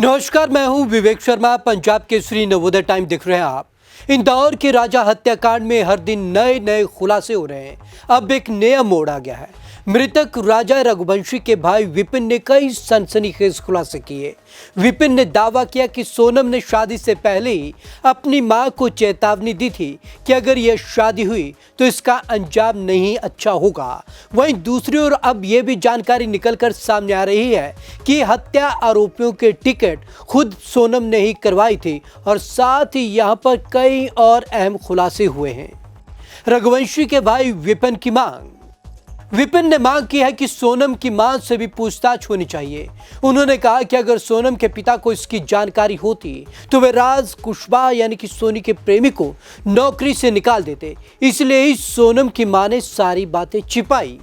नमस्कार, मैं हूं विवेक शर्मा। पंजाब केसरी नवोदय टाइम देख रहे हैं आप। इंदौर के राजा हत्याकांड में हर दिन नए नए खुलासे हो रहे हैं। अब एक नया मोड़ आ गया है। मृतक राजा रघुवंशी के भाई विपिन ने कई सनसनीखेज खुलासे किए। विपिन ने दावा किया कि सोनम ने शादी से पहले ही अपनी मां को चेतावनी दी थी कि अगर यह शादी हुई तो इसका अंजाम नहीं अच्छा होगा। वहीं दूसरी ओर अब यह भी जानकारी निकलकर सामने आ रही है कि हत्या आरोपियों के टिकट खुद सोनम ने ही करवाई थी और साथ ही यहां पर कई और अहम खुलासे हुए हैं। रघुवंशी के भाई विपिन की मांग। विपिन ने मांग की है कि सोनम की मां से भी पूछताछ होनी चाहिए। उन्होंने कहा कि अगर सोनम के पिता को इसकी जानकारी होती तो वे राज कुशवाहा यानी कि सोनी के प्रेमी को नौकरी से निकाल देते, इसलिए ही सोनम की मां ने सारी बातें छिपाई।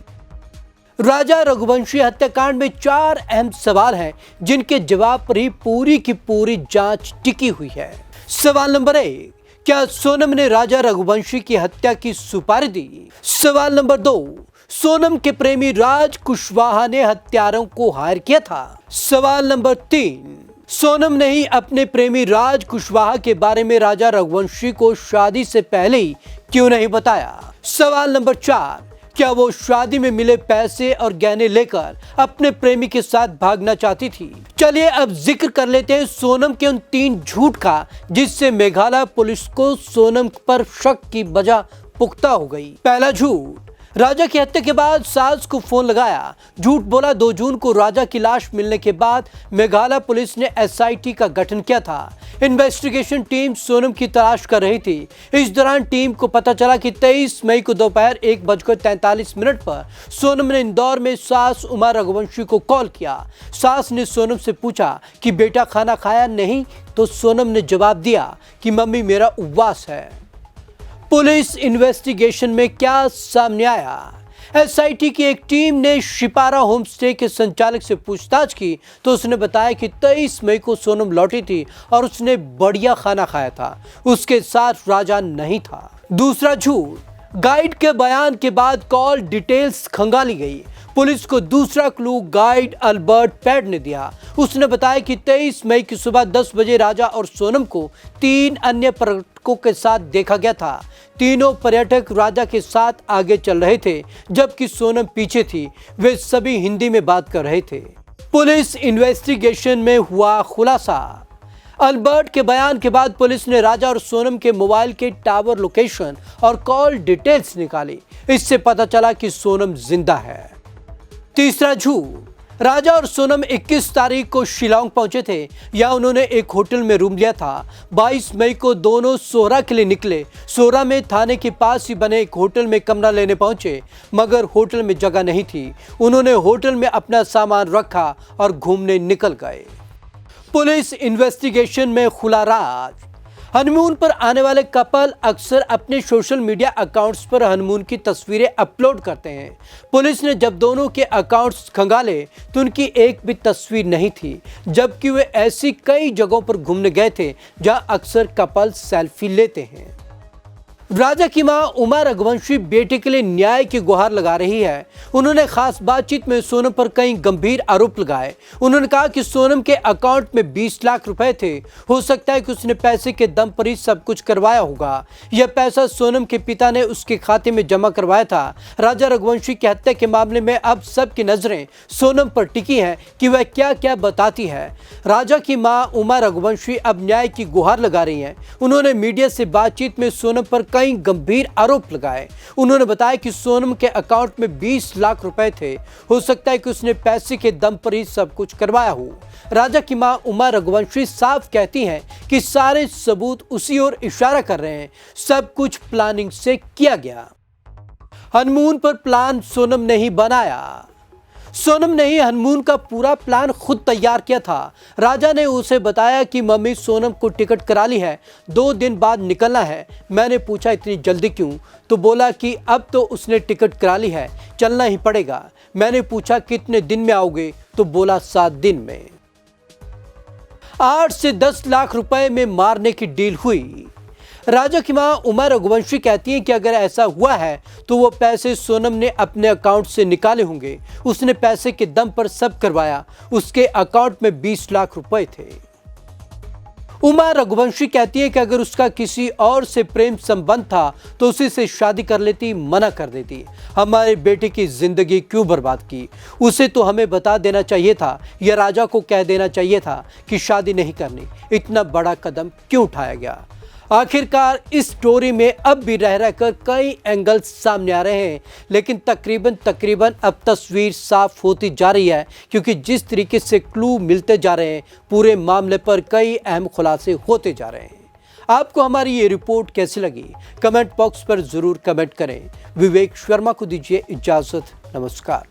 राजा रघुवंशी हत्याकांड में 4 अहम सवाल हैं जिनके जवाब पर ही पूरी की पूरी जांच टिकी हुई है। सवाल नंबर 1, क्या सोनम ने राजा रघुवंशी की हत्या की सुपारी दी? सवाल नंबर 2, सोनम के प्रेमी राज कुशवाहा ने हत्यारों को हायर किया था? सवाल नंबर 3, सोनम ने ही अपने प्रेमी राज कुशवाहा के बारे में राजा रघुवंशी को शादी से पहले ही क्यों नहीं बताया? सवाल नंबर 4, क्या वो शादी में मिले पैसे और गहने लेकर अपने प्रेमी के साथ भागना चाहती थी? चलिए अब जिक्र कर लेते हैं सोनम के उन 3 झूठ का जिससे मेघालय पुलिस को सोनम पर शक की वजह पुख्ता हो गई। पहला झूठ, राजा की हत्या के बाद सास को फोन लगाया। झूठ बोला 2 जून को राजा की लाश मिलने के बाद मेघालय पुलिस ने एसआईटी का गठन किया था। इन्वेस्टिगेशन टीम सोनम की तलाश कर रही थी। इस दौरान टीम को पता चला कि 23 मई को दोपहर 1:43 पर सोनम ने इंदौर में सास उमा रघुवंशी को कॉल किया। सास ने सोनम से पूछा कि बेटा खाना खाया नहीं, तो सोनम ने जवाब दिया कि मम्मी मेरा उपवास है। पुलिस इन्वेस्टिगेशन में क्या सामने आया? एसआईटी की एक टीम ने शिपारा होम स्टे के संचालक से पूछताछ की तो उसने बताया कि 23 मई को सोनम लौटी थी और उसने बढ़िया खाना खाया था। उसके साथ राजा नहीं था। दूसरा झूठ, गाइड के बयान के बाद कॉल डिटेल्स खंगाली गई। पुलिस को दूसरा क्लू गाइड अल्बर्ट पैड ने दिया। उसने बताया कि 23 मई की सुबह 10 बजे राजा और सोनम को 3 अन्य पर्यटकों के साथ देखा गया था। तीनों पर्यटक राजा के साथ आगे चल रहे थे जबकि सोनम पीछे थी। वे सभी हिंदी में बात कर रहे थे। पुलिस इन्वेस्टिगेशन में हुआ खुलासा। अल्बर्ट के बयान के बाद पुलिस ने राजा और सोनम के मोबाइल के टावर लोकेशन और कॉल डिटेल्स निकाली। इससे पता चला कि सोनम जिंदा है। तीसरा झूठ, राजा और सोनम 21 तारीख को शिलांग पहुंचे थे या उन्होंने एक होटल में रूम लिया था। 22 मई को दोनों सोहरा के लिए निकले। सोहरा में थाने के पास ही बने एक होटल में कमरा लेने पहुंचे, मगर होटल में जगह नहीं थी। उन्होंने होटल में अपना सामान रखा और घूमने निकल गए। पुलिस इन्वेस्टिगेशन में खुला राज। हनीमून पर आने वाले कपल अक्सर अपने सोशल मीडिया अकाउंट्स पर हनीमून की तस्वीरें अपलोड करते हैं। पुलिस ने जब दोनों के अकाउंट्स खंगाले तो उनकी एक भी तस्वीर नहीं थी, जबकि वे ऐसी कई जगहों पर घूमने गए थे जहां अक्सर कपल सेल्फी लेते हैं। राजा की मां उमा रघुवंशी बेटे के लिए न्याय की गुहार लगा रही है। उन्होंने खास बातचीत में सोनम पर कई गंभीर आरोप लगाए। उन्होंने कहा कि सोनम के अकाउंट में 20 लाख रुपए थे। हो सकता है कि उसने पैसे के दम पर ही सब कुछ करवाया होगा। यह पैसा सोनम के पिता ने उसके खाते में जमा करवाया था। राजा रघुवंशी की हत्या के मामले में अब सबकी नजरें सोनम पर टिकी हैं कि वह क्या क्या बताती है। राजा की मां उमा रघुवंशी अब न्याय की गुहार लगा रही हैं। उन्होंने मीडिया से बातचीत में सोनम पर कई गंभीर आरोप लगाए। उन्होंने बताया कि सोनम के अकाउंट में 20 लाख रुपए थे। हो सकता है कि उसने पैसे के दम पर ही सब कुछ करवाया हो। राजा की मां उमा रघुवंशी साफ कहती हैं कि सारे सबूत उसी ओर इशारा कर रहे हैं। सब कुछ प्लानिंग से किया गया। हनीमून पर प्लान सोनम ने ही बनाया। सोनम ने ही हनीमून का पूरा प्लान खुद तैयार किया था। राजा ने उसे बताया कि मम्मी सोनम को टिकट करा ली है, 2 दिन बाद निकलना है। मैंने पूछा इतनी जल्दी क्यों, तो बोला कि अब तो उसने टिकट करा ली है, चलना ही पड़ेगा। मैंने पूछा कितने दिन में आओगे, तो बोला 7 दिन में। 8 से 10 लाख रुपए में मारने की डील हुई। राजा की मां उमा रघुवंशी कहती हैं कि अगर ऐसा हुआ है तो वो पैसे सोनम ने अपने अकाउंट से निकाले होंगे। उसने पैसे के दम पर सब करवाया। उसके अकाउंट में 20 लाख रुपए थे। उमा रघुवंशी कहती है कि अगर उसका किसी और से प्रेम संबंध था तो उसी से शादी कर लेती, मना कर देती। हमारे बेटे की जिंदगी क्यों बर्बाद की? उसे तो हमें बता देना चाहिए था या राजा को कह देना चाहिए था कि शादी नहीं करनी। इतना बड़ा कदम क्यों उठाया गया? आखिरकार इस स्टोरी में अब भी रह रहकर कई एंगल्स सामने आ रहे हैं, लेकिन तकरीबन अब तस्वीर साफ होती जा रही है, क्योंकि जिस तरीके से क्लू मिलते जा रहे हैं पूरे मामले पर कई अहम खुलासे होते जा रहे हैं। आपको हमारी ये रिपोर्ट कैसी लगी? कमेंट बॉक्स पर जरूर कमेंट करें। विवेक शर्मा को दीजिए इजाजत। नमस्कार।